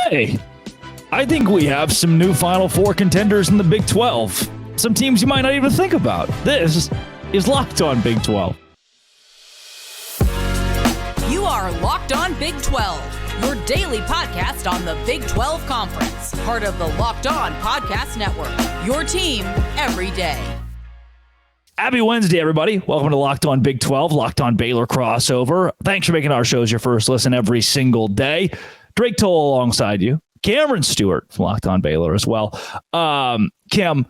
Hey, I think we have some new Final Four contenders in the Big 12. Some teams you might not even think about. This is Locked On Big 12. You are Locked On Big 12, your daily podcast on the Big 12 Conference. Part of the Locked On Podcast Network, your team every day. Happy Wednesday, everybody. Welcome to Locked On Big 12, Locked On Baylor crossover. Thanks for making our shows your first listen every single day. Drake Toll alongside you. Cameron Stewart from Locked On Baylor as well. Cam,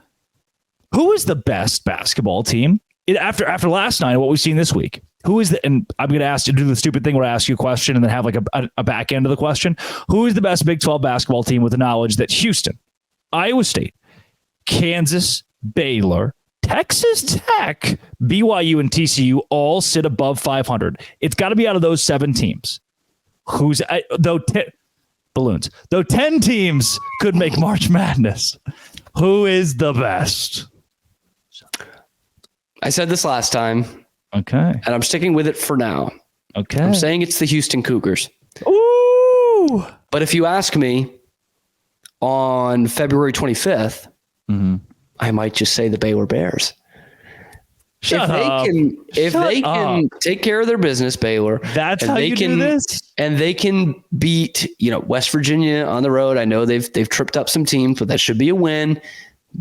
who is the best basketball team? After last night, what we've seen this week, who is the, and I'm going to ask you to do the stupid thing where I ask you a question and then have like a back end of the question. Who is the best Big 12 basketball team with the knowledge that Houston, Iowa State, Kansas, Baylor, Texas Tech, BYU, and TCU all sit above 500? It's got to be out of those 7 teams. Who's balloons? Though 10 teams could make March Madness. Who is the best? I said this last time. Okay. And I'm sticking with it for now. Okay. I'm saying it's the Houston Cougars. Ooh. But if you ask me on February 25th, I might just say the Baylor Bears. If they can take care of their business, Baylor. That's how you do this. And they can beat, West Virginia on the road. I know they've tripped up some teams, but that should be a win.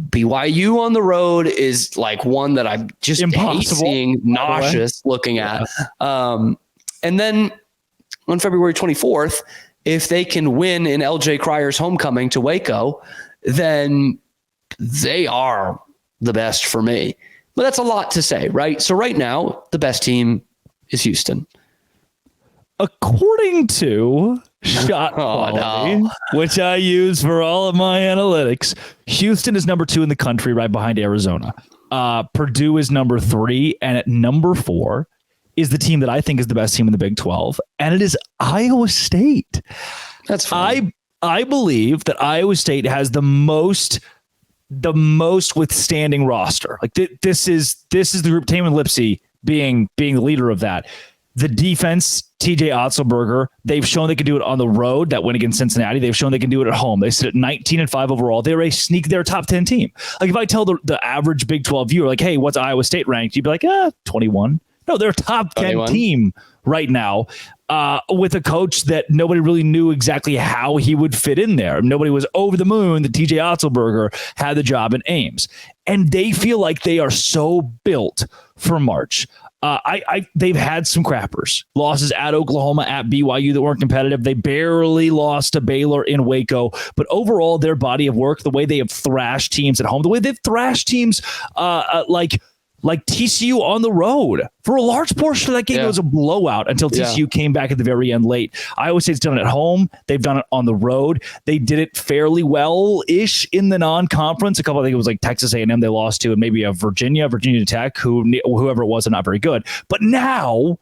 BYU on the road is like one that I'm just seeing, nauseous looking at. And then on February 24th, if they can win in LJ Cryer's homecoming to Waco, then they are the best for me. But that's a lot to say, right? So right now, the best team is Houston. According to shot quality, which I use for all of my analytics, Houston is number 2 in the country, right behind Arizona. Purdue is number 3, and at number 4 is the team that I think is the best team in the Big 12, and it is Iowa State. That's fine. I believe that Iowa State has the most withstanding roster. Like this is the group. Taman Lipsey being the leader of that. The defense, TJ Otzelberger, they've shown they can do it on the road. That win against Cincinnati, they've shown they can do it at home. They sit at 19-5 overall. They're a top 10 team. Like if I tell the average Big 12 viewer, like, hey, what's Iowa State ranked? You'd be like, 21. No, they're a top 10 21. Team right now with a coach that nobody really knew exactly how he would fit in there. Nobody was over the moon that TJ Otzelberger had the job in Ames. And they feel like they are so built for March. They've had some crappers. Losses at Oklahoma, at BYU that weren't competitive. They barely lost to Baylor in Waco. But overall, their body of work, the way they have thrashed teams at home, the way they've thrashed teams like TCU on the road. For a large portion of that game, it was a blowout until TCU came back at the very end late. Iowa State's done it at home. They've done it on the road. They did it fairly well-ish in the non-conference. I think it was like Texas A&M they lost to, and maybe a Virginia Tech, whoever it was, are not very good. But now,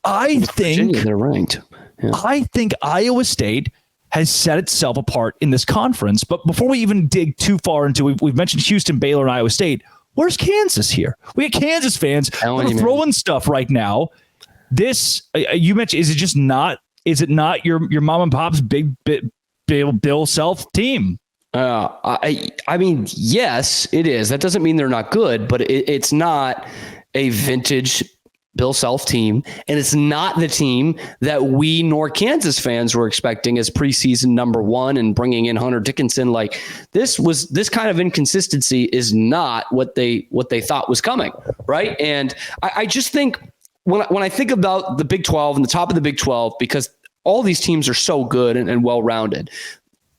I think Virginia, they're ranked. Yeah. I think Iowa State has set itself apart in this conference. But before we even dig too far into it, we've mentioned Houston, Baylor, and Iowa State. Where's Kansas here? We got Kansas fans throwing stuff right now. This you mentioned, is it not your mom and pop's big Bill Self team? I mean, yes, it is. That doesn't mean they're not good, but it's not a vintage Bill Self team, and it's not the team that we nor Kansas fans were expecting as preseason number 1 and bringing in Hunter Dickinson. Like this kind of inconsistency is not what they thought was coming, right? And I just think when I think about the Big 12 and the top of the Big 12, because all these teams are so good and well-rounded,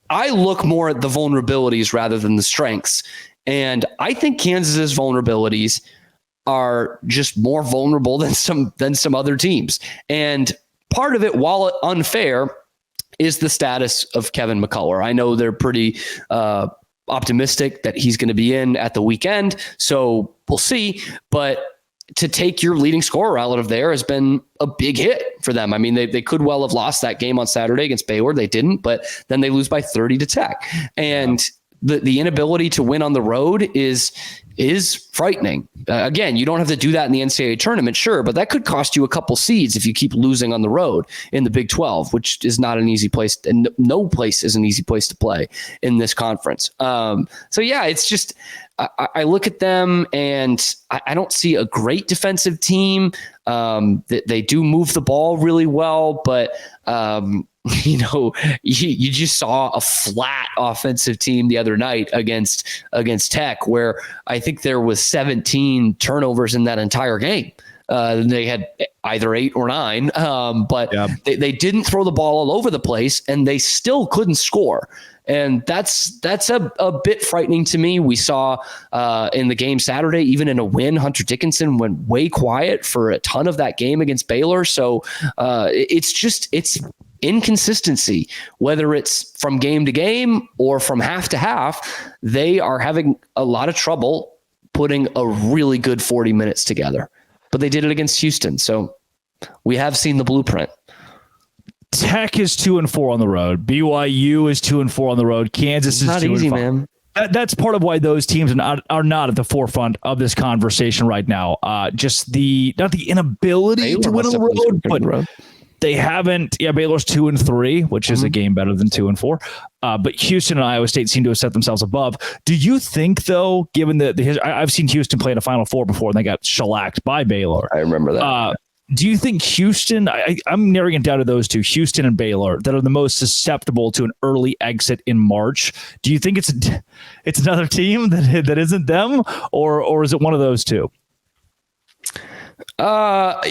I look more at the vulnerabilities rather than the strengths. And I think Kansas's vulnerabilities are just more vulnerable than some other teams. And part of it, while unfair, is the status of Kevin McCullough. I know they're pretty optimistic that he's going to be in at the weekend, so we'll see. But to take your leading scorer out of there has been a big hit for them. I mean, they could well have lost that game on Saturday against Baylor. They didn't, but then they lose by 30 to Tech. And the inability to win on the road is frightening. Again, you don't have to do that in the NCAA tournament, sure, but that could cost you a couple seeds if you keep losing on the road in the Big 12, which is not an easy place, and no place is an easy place to play in this conference. So yeah, it's just, I look at them and I don't see a great defensive team. They do move the ball really well, but you just saw a flat offensive team the other night against Tech, where I think there was 17 turnovers in that entire game. They had either 8 or 9, but they didn't throw the ball all over the place, and they still couldn't score. And that's a bit frightening to me. We saw in the game Saturday, even in a win, Hunter Dickinson went way quiet for a ton of that game against Baylor. So it's inconsistency, whether it's from game to game or from half to half. They are having a lot of trouble putting a really good 40 minutes together, but they did it against Houston. So we have seen the blueprint. Tech is 2-4 on the road. BYU is 2-4 on the road. Kansas is 2-5. Man. That's part of why those teams are not at the forefront of this conversation right now. Just not the inability to win on the road, but they haven't. Yeah, Baylor's 2-3, which is a game better than 2-4. But Houston and Iowa State seem to have set themselves above. Do you think, though, given I've seen Houston play in a Final Four before and they got shellacked by Baylor? I remember that. Do you think Houston, I'm narrowing it down to those two, Houston and Baylor, that are the most susceptible to an early exit in March? Do you think it's another team that isn't them, or is it one of those two? Yeah,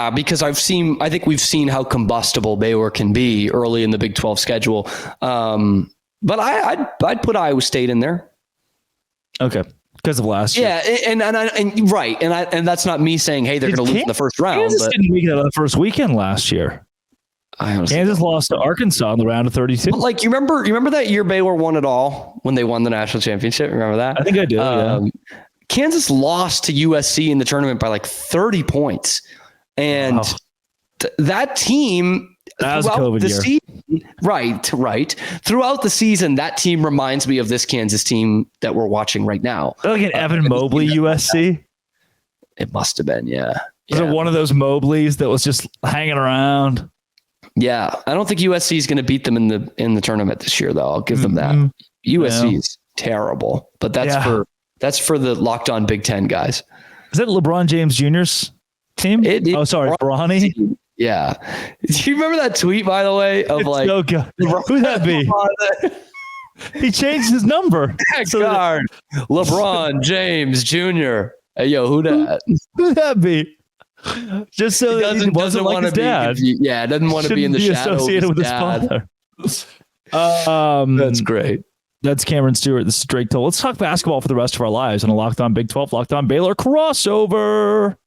because I think we've seen how combustible Baylor can be early in the Big 12 schedule. But I'd put Iowa State in there. Okay. Because of last year. Yeah, and right. And that's not me saying, hey, they're going to lose in the first round. Kansas didn't make it out of the first weekend last year. Kansas lost to Arkansas in the round of 32. But like, you remember that year Baylor won it all when they won the national championship? Remember that? I think I do. Yeah. Kansas lost to USC in the tournament by like 30 points. And that team, that was a COVID year. Season, right. Throughout the season, that team reminds me of this Kansas team that we're watching right now. Look at Evan Mobley, USC. It must have been, yeah. Was it one of those Mobleys that was just hanging around? Yeah, I don't think USC is going to beat them in the tournament this year, though. I'll give them that. USC is terrible, but that's for the Locked On Big Ten guys. Is that LeBron James Jr.'s team? Bronny. Yeah. Do you remember that tweet, by the way, of it's like, who'd that be? He changed his number. LeBron James Jr. Hey, yo, who'd that be? Just so he doesn't want to be dad. Doesn't want to be in the shadow associated with his father. That's great. That's Cameron Stewart. This is Drake Toll. Let's talk basketball for the rest of our lives on a Locked On Big 12, Locked On Baylor crossover.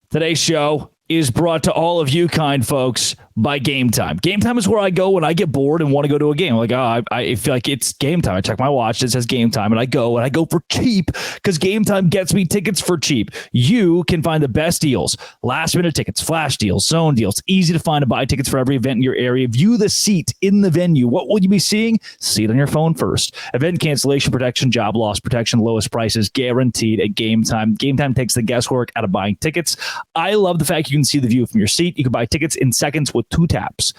Today's show is brought to all of you kind folks by Game Time. Game Time is where I go when I get bored and want to go to a game. Like, I feel like it's game time. I check my watch. It says Game Time, and I go for cheap because Game Time gets me tickets for cheap. You can find the best deals, last-minute tickets, flash deals, zone deals. Easy to find and buy tickets for every event in your area. View the seat in the venue. What will you be seeing? See it on your phone first. Event cancellation protection, job loss protection, lowest prices guaranteed at Game Time. Game Time takes the guesswork out of buying tickets. I love the fact you can see the view from your seat. You can buy tickets in seconds with two taps,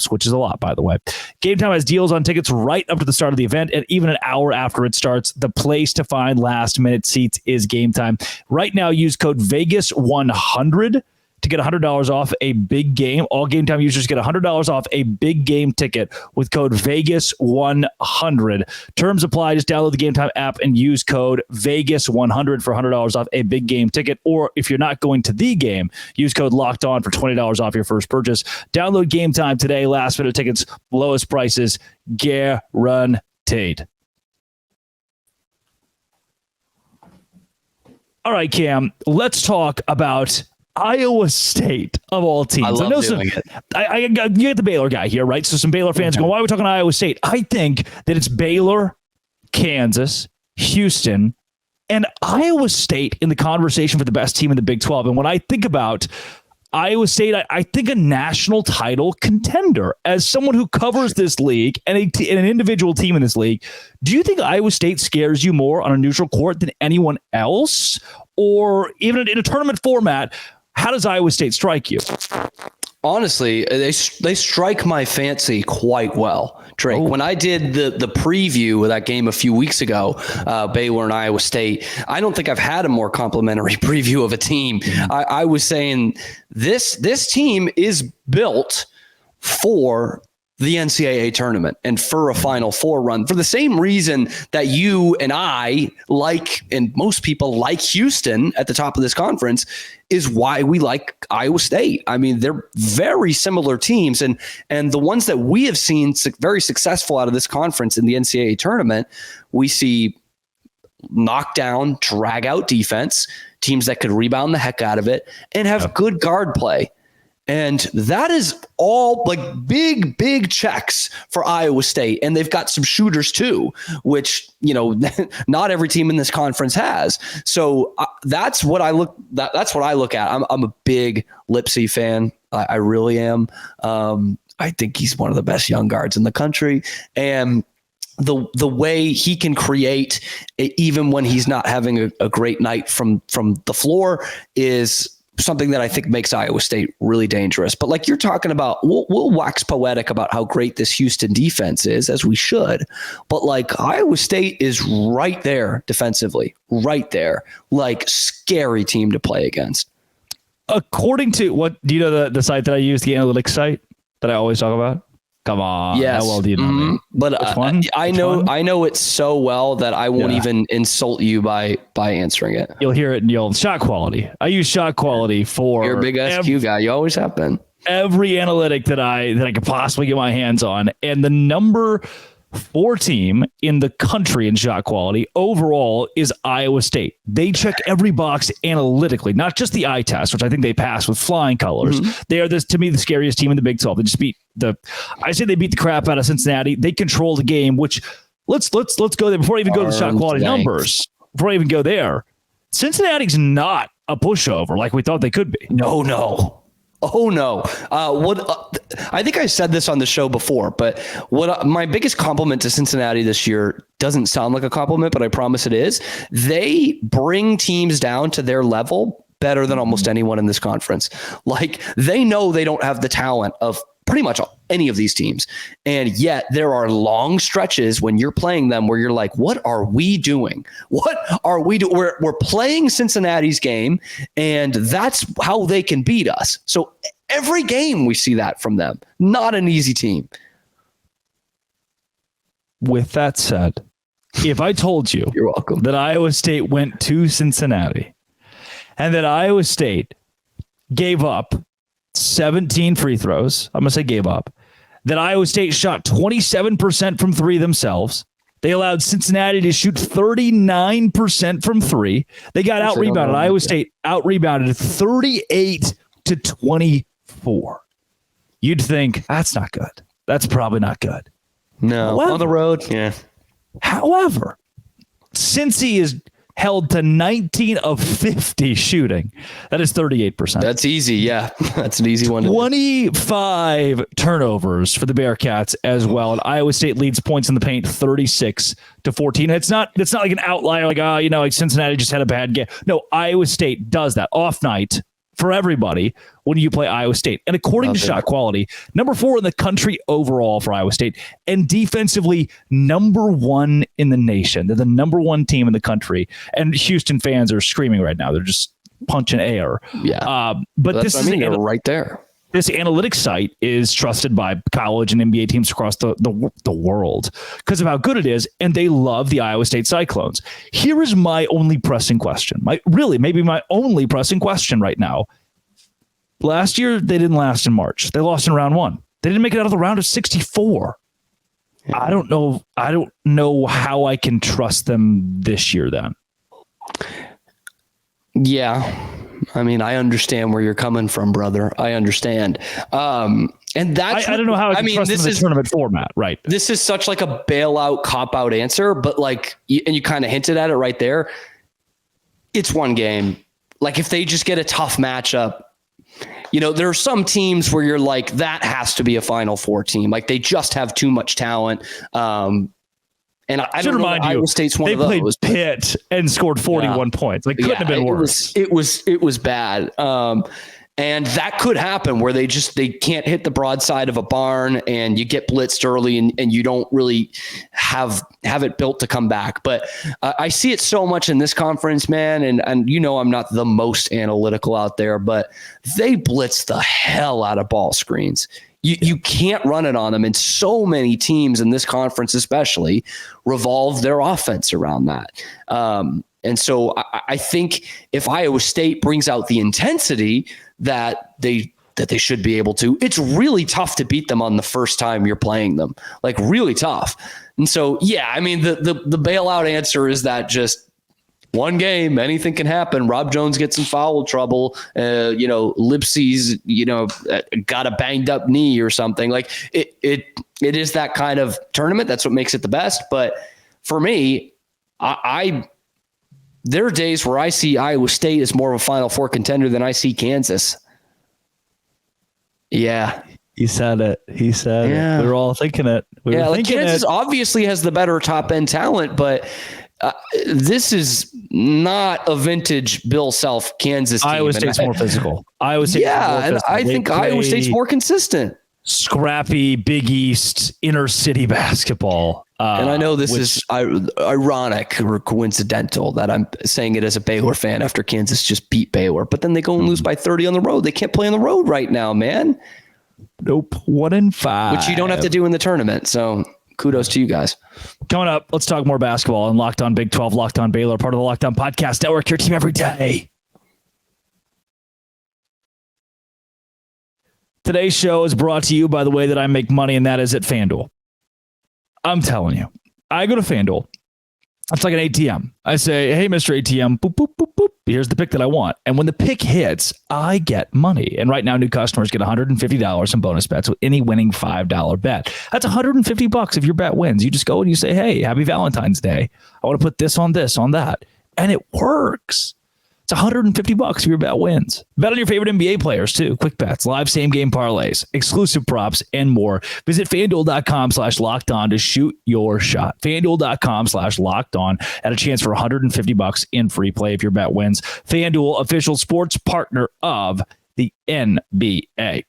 which is a lot, by the way. Game Time has deals on tickets right up to the start of the event and even an hour after it starts. The place to find last minute seats is Game Time. Right now, use code Vegas100 to get $100 off a big game. All Game Time users get $100 off a big game ticket with code Vegas100. Terms apply. Just download the Game Time app and use code Vegas100 for $100 off a big game ticket. Or if you're not going to the game, use code Locked On for $20 off your first purchase. Download Game Time today. Last minute tickets, lowest prices guaranteed. All right, Cam, let's talk about Iowa State of all teams. I know you get the Baylor guy here, right? So some Baylor fans go, why are we talking Iowa State? I think that it's Baylor, Kansas, Houston, and Iowa State in the conversation for the best team in the Big 12. And when I think about Iowa State, I think, a national title contender. As someone who covers this league and an individual team in this league, do you think Iowa State scares you more on a neutral court than anyone else? Or even in a tournament format, how does Iowa State strike you? Honestly, they strike my fancy quite well, Drake. When I did the preview of that game a few weeks ago, Baylor and Iowa State, I don't think I've had a more complimentary preview of a team. I was saying this team is built for the NCAA tournament and for a Final Four run for the same reason that you and I like, and most people like Houston at the top of this conference, is why we like Iowa State. I mean, they're very similar teams, and the ones that we have seen very successful out of this conference in the NCAA tournament, we see knockdown, drag out defense, teams that could rebound the heck out of it and have good guard play. And that is all like big checks for Iowa State. And they've got some shooters too, which, not every team in this conference has. So that's what I look at. I'm a big Lipsey fan. I really am. I think he's one of the best young guards in the country. And the way he can create, even when he's not having a great night from the floor, is something that I think makes Iowa State really dangerous. But like you're talking about, we'll wax poetic about how great this Houston defense is, as we should. But like Iowa State is right there defensively, right there, like scary team to play against. According to do you know the site that I use, the analytics site that I always talk about? Come on. Yes. How well do you know me? But I know it so well that I won't even insult you by answering it. You'll hear it in the old shot quality. I use shot quality for You're a big SQ guy. You always have been. Every analytic that I could possibly get my hands on. And the number 4 team in the country in shot quality overall is Iowa State. They check every box analytically, not just the eye test, which I think they pass with flying colors. Mm-hmm. They are to me the scariest team in the Big 12. They just beat they beat the crap out of Cincinnati. They control the game, which let's go there before I even go to the shot quality numbers. Before I even go there, Cincinnati's not a pushover like we thought they could be. No. Oh no! I think I said this on the show before, but my biggest compliment to Cincinnati this year doesn't sound like a compliment, but I promise it is. They bring teams down to their level better than almost anyone in this conference. Like they know they don't have the talent of pretty much any of these teams, and yet there are long stretches when you're playing them where you're like, "What are we doing? What are we doing?" We're playing Cincinnati's game, and that's how they can beat us. So every game we see that from them. Not an easy team. With that said, if I told you you're welcome that Iowa State went to Cincinnati and that Iowa State gave up 17 free throws, I'm going to say gave up, that Iowa State shot 27% from 3 themselves. They allowed Cincinnati to shoot 39% from 3. They got out-rebounded. Iowa State out-rebounded 38-24. You'd think, that's not good. That's probably not good. No, on the road, yeah. However, Cincy is held to 19 of 50 shooting. That is 38%. That's easy. Yeah, that's an easy one. 25 turnovers for the Bearcats as well. And Iowa State leads points in the paint 36-14. It's not like an outlier, like Cincinnati just had a bad game. No, Iowa State does that off night for everybody when you play Iowa State. And according to shot quality, number 4 in the country overall for Iowa State, and defensively number 1 in the nation. They're the number 1 team in the country. And Houston fans are screaming right now. They're just punching air. Yeah. But this is they're right there. This analytics site is trusted by college and NBA teams across the world because of how good it is, and they love the Iowa State Cyclones. Here is my only pressing question. Maybe my only pressing question right now. Last year, they didn't last in March. They lost in round 1. They didn't make it out of the round of 64. Yeah. I don't know how I can trust them this year then. Yeah. I mean, I understand where you're coming from, brother. I understand. And that's I don't know how I can trust them in the tournament format, right? This is such like a bailout, cop-out answer, but and you kind of hinted at it right there. It's one game. Like if they just get a tough matchup, there are some teams where you're like, that has to be a Final Four team. Like they just have too much talent. And I don't know, Iowa State's one of those. They played Pitt and scored 41 points. Like couldn't have been worse. It was bad. And that could happen where they can't hit the broadside of a barn and you get blitzed early and you don't really have it built to come back. But I see it so much in this conference, man. And I'm not the most analytical out there, but they blitz the hell out of ball screens. You can't run it on them. And so many teams in this conference, especially, revolve their offense around that. And so I think if Iowa State brings out the intensity that they should be able to, it's really tough to beat them on the first time you're playing them, like really tough. And so, yeah, I mean, the bailout answer is that just one game, anything can happen. Rob Jones gets in foul trouble. Lipsy's, got a banged up knee or something. Like it is that kind of tournament. That's what makes it the best. But for me, there are days where I see Iowa State as more of a Final Four contender than I see Kansas. Yeah. He said it. He said it. We were all thinking it. Kansas obviously has the better top end talent, but this is not a vintage Bill Self Kansas team. Iowa State's more physical. Iowa State's more physical. I think Iowa State's more consistent. Scrappy Big East inner city basketball. And I know this is ironic or coincidental that I'm saying it as a Baylor fan after Kansas just beat Baylor, but then they go and lose by 30 on the road. They can't play on the road right now, man. Nope. 1-5. Which you don't have to do in the tournament. So kudos to you guys. Coming up, let's talk more basketball on Locked On Big 12, Locked On Baylor, part of the Locked On Podcast Network, your team every day. Today's show is brought to you by the way that I make money, and that is at FanDuel. I'm telling you, I go to FanDuel. It's like an ATM. I say, hey, Mr. ATM, boop, boop, boop, boop. Here's the pick that I want. And when the pick hits, I get money. And right now, new customers get $150 in bonus bets with any winning $5 bet. That's $150 if your bet wins. You just go and you say, hey, happy Valentine's Day. I want to put this, on that. And it works. It's $150 if your bet wins. Bet on your favorite NBA players too. Quick bets, live same game parlays, exclusive props, and more. Visit FanDuel.com/lockedon to shoot your shot. FanDuel.com/lockedon at a chance for $150 in free play if your bet wins. FanDuel, official sports partner of the NBA.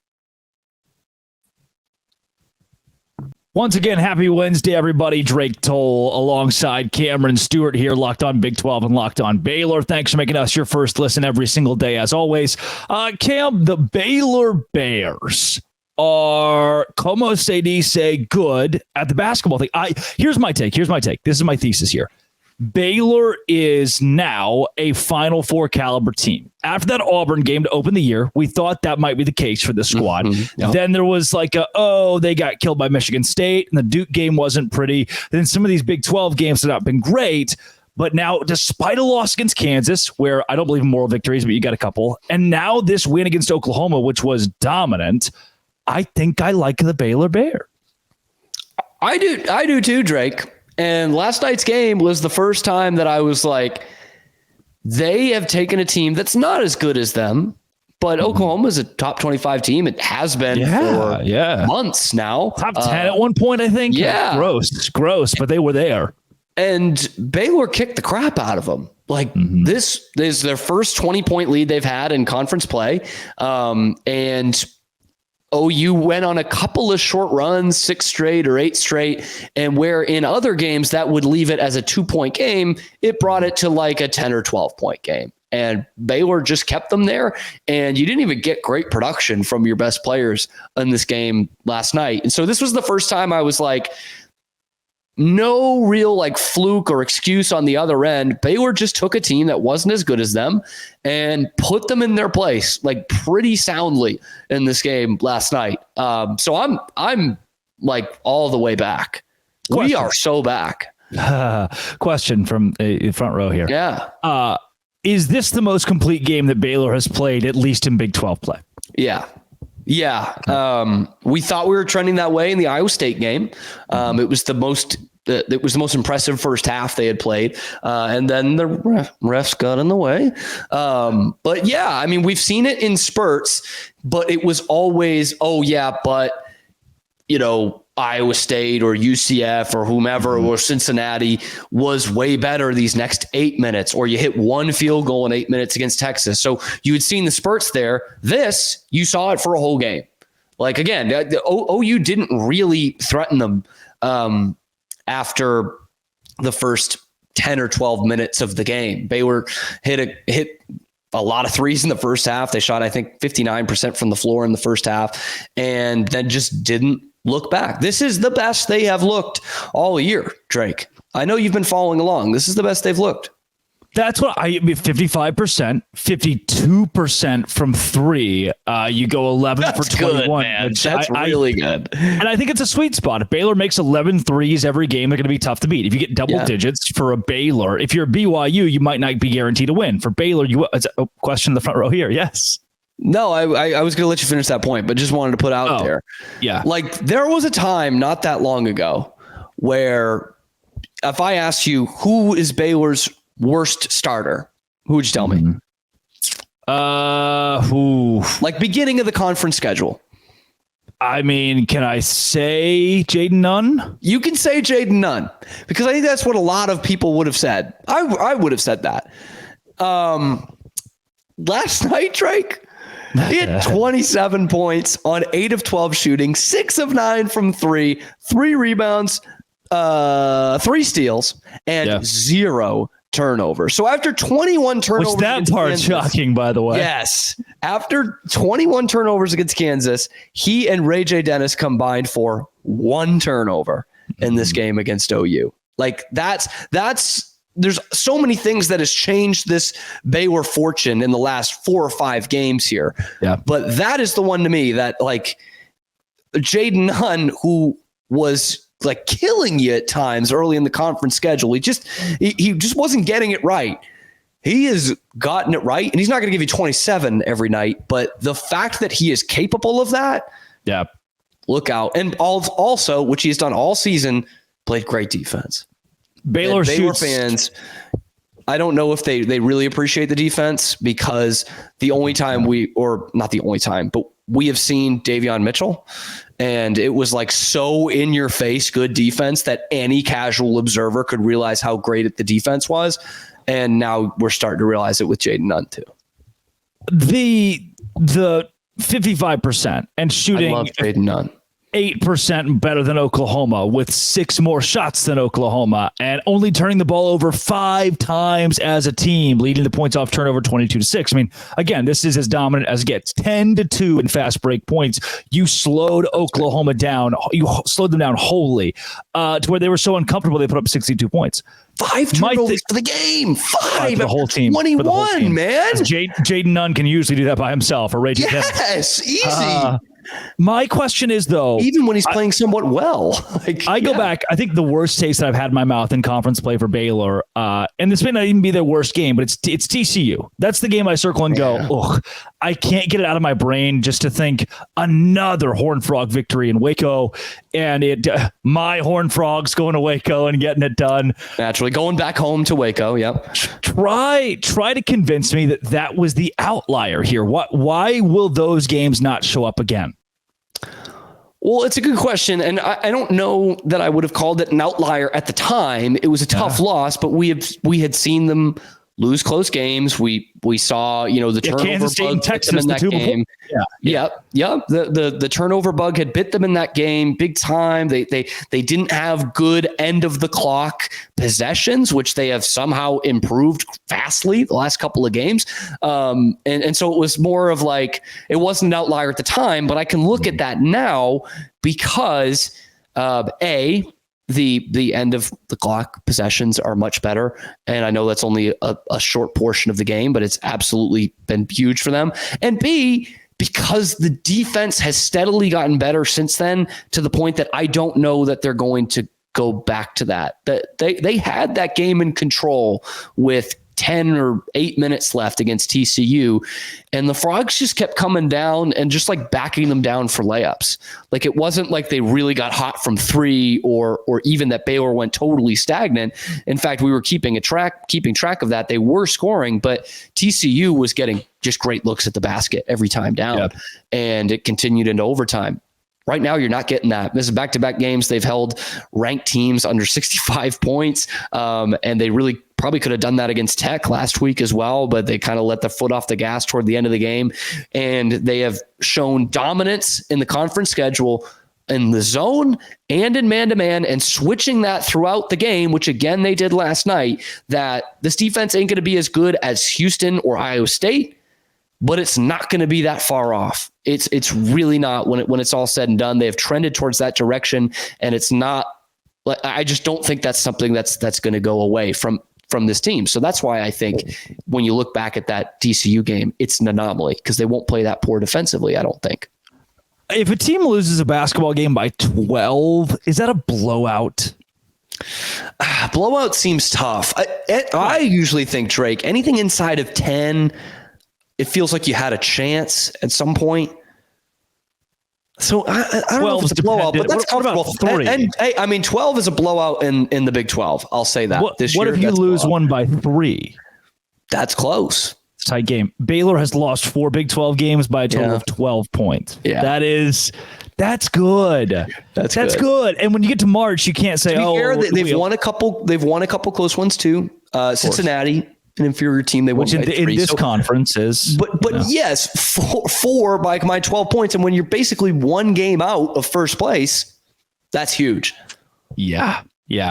Once again, happy Wednesday, everybody. Drake Toll alongside Cameron Stewart here, Locked On Big 12 and Locked On Baylor. Thanks for making us your first listen every single day, as always. Cam, the Baylor Bears are, como se dice, good at the basketball thing. Here's my take. This is my thesis here. Baylor is now a Final Four caliber team. After that Auburn game to open the year, we thought that might be the case for the squad. Mm-hmm. Yep. Then there was like they got killed by Michigan State, and the Duke game wasn't pretty. Then some of these Big 12 games have not been great. But now, despite a loss against Kansas, where I don't believe in moral victories, but you got a couple, and now this win against Oklahoma, which was dominant, I think I like the Baylor Bears. I do too, Drake. And last night's game was the first time that I was like, they have taken a team that's not as good as them, but Oklahoma is a top 25 team. It has been for months now. Top 10 at one point, I think. Yeah. Gross, but they were there. And Baylor kicked the crap out of them. Like this is their first 20-point lead they've had in conference play. And OU went on a couple of short runs, 6 straight or 8 straight, and where in other games that would leave it as a 2-point game, it brought it to like a 10 or 12-point game. And Baylor just kept them there, and you didn't even get great production from your best players in this game last night. And so this was the first time I was like, no real like fluke or excuse on the other end. Baylor just took a team that wasn't as good as them and put them in their place like pretty soundly in this game last night. So I'm like all the way back. We are so back. Question from the front row here. Yeah. Is this the most complete game that Baylor has played, at least in Big 12 play? Yeah. We thought we were trending that way in the Iowa State game. It was the most it was the most impressive first half they had played. And then the refs got in the way. But yeah, I mean, we've seen it in spurts, but it was always, but Iowa State or UCF or whomever or Cincinnati was way better these next 8 minutes, or you hit one field goal in 8 minutes against Texas. So you had seen the spurts there. This, you saw it for a whole game. Like, again, the OU didn't really threaten them after the first 10 or 12 minutes of the game. Baylor hit a lot of threes in the first half. They shot, I think, 59% from the floor in the first half, and then just didn't look back. This is the best they have looked all year, Drake. I know you've been following along. This is the best they've looked. That's what 55%, 52% from three. You go 11 That's for 21. Good, man. That's really good. And I think it's a sweet spot. If Baylor makes 11 threes every game, they're going to be tough to beat. If you get double digits for a Baylor, if you're a BYU, you might not be guaranteed to win. For Baylor, it's a question in the front row here. Yes. No, I was going to let you finish that point, but just wanted to put out there. Yeah. Like, there was a time not that long ago where if I asked you who is Baylor's worst starter, who would you tell me? Who? Like, beginning of the conference schedule. I mean, can I say Jaden Nunn? You can say Jaden Nunn, because I think that's what a lot of people would have said. I would have said that. Last night, Drake, he had 27 points on 8 of 12 shooting, 6 of 9 from 3, 3 rebounds, 3 steals, and 0 turnovers. So after 21 turnovers, which that part's shocking, by the way. Yes. After 21 turnovers against Kansas, he and Ray J. Dennis combined for 1 turnover in this game against OU. Like, there's so many things that has changed this Baylor fortune in the last 4 or 5 games here. Yeah. But that is the one to me that, like, Jaden Nunn, who was like killing you at times early in the conference schedule, he just wasn't getting it right. He has gotten it right, and he's not going to give you 27 every night, but the fact that he is capable of that, look out. And also, which he's done all season, played great defense. Baylor fans, I don't know if they really appreciate the defense, because the only time not the only time, but we have seen Davion Mitchell, and it was like so in your face good defense that any casual observer could realize how great the defense was. And now we're starting to realize it with Jaden Nunn too. The 55% and shooting, I love Jaden Nunn. 8% better than Oklahoma, with 6 more shots than Oklahoma, and only turning the ball over 5 times as a team, leading the points off turnover 22-6. I mean, again, this is as dominant as it gets. 10-2 in fast break points. You slowed Oklahoma down. You slowed them down wholly to where they were so uncomfortable they put up 62 points. 5 turnovers for the game. 5 for the whole team. 21, man. Jaden Nunn can usually do that by himself. Or Reggie. Yes, easy. My question is, though, even when he's playing somewhat well, I go back. I think the worst taste that I've had in my mouth in conference play for Baylor, and this may not even be their worst game, but it's TCU. That's the game I circle and go, ugh, I can't get it out of my brain just to think another Horned Frog victory in Waco, and my Horned Frogs going to Waco and getting it done. Naturally, going back home to Waco. Yep. Try to convince me that was the outlier here. Why will those games not show up again? Well, it's a good question, and I don't know that I would have called it an outlier at the time. It was a tough loss, but we had seen them lose close games. We saw, the turnover Kansas State bug and bit them Texas, in that game. The turnover bug had bit them in that game big time. They didn't have good end of the clock possessions, which they have somehow improved vastly the last couple of games. And so it was more of like, it wasn't an outlier at the time, but I can look at that now because the end of the clock possessions are much better. And I know that's only a short portion of the game, but it's absolutely been huge for them. And B, because the defense has steadily gotten better since then, to the point that I don't know that they're going to go back to that. That they had that game in control with 10 or 8 minutes left against TCU. And the Frogs just kept coming down and just like backing them down for layups. Like it wasn't like they really got hot from three or even that Baylor went totally stagnant. In fact, we were keeping track of that. They were scoring, but TCU was getting just great looks at the basket every time down. Yep. And it continued into overtime. Right now, you're not getting that. This is back-to-back games. They've held ranked teams under 65 points, and they really probably could have done that against Tech last week as well, but they kind of let the foot off the gas toward the end of the game. And they have shown dominance in the conference schedule in the zone and in man-to-man, and switching that throughout the game, which again they did last night, that this defense ain't going to be as good as Houston or Iowa State, but it's not going to be that far off. It's really not. When it's all said and done, they have trended towards that direction, and it's not. I just don't think that's something that's going to go away from this team. So that's why I think when you look back at that TCU game, it's an anomaly because they won't play that poor defensively, I don't think. If a team loses a basketball game by 12, is that a blowout? Blowout seems tough. I usually think, Drake, anything inside of 10, it feels like you had a chance at some point. So I don't know if it's a blowout, but that's comfortable. What about 3? And I mean, 12 is a blowout in the Big 12. I'll say that. What if you lose one by 3? That's close. It's a tight game. Baylor has lost 4 Big 12 games by a total of 12 points. Yeah. That's good. That's good. And when you get to March, you can't say, they've won a couple close ones too. Cincinnati, an inferior team, they won by 3. In this conference is, but yes, 4 by my 12 points, and when you're basically one game out of first place, that's huge. Yeah,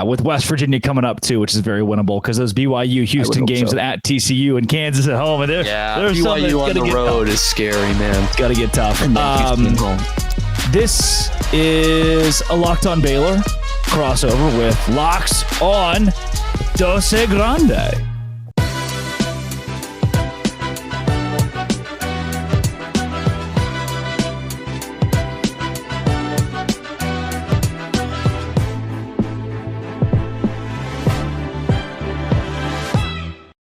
with West Virginia coming up too, which is very winnable because those BYU Houston games at TCU and Kansas at home, and there's BYU on the road is scary, man. It's got to get tough. This is a Locked On Baylor crossover with Locks on Dose Grande.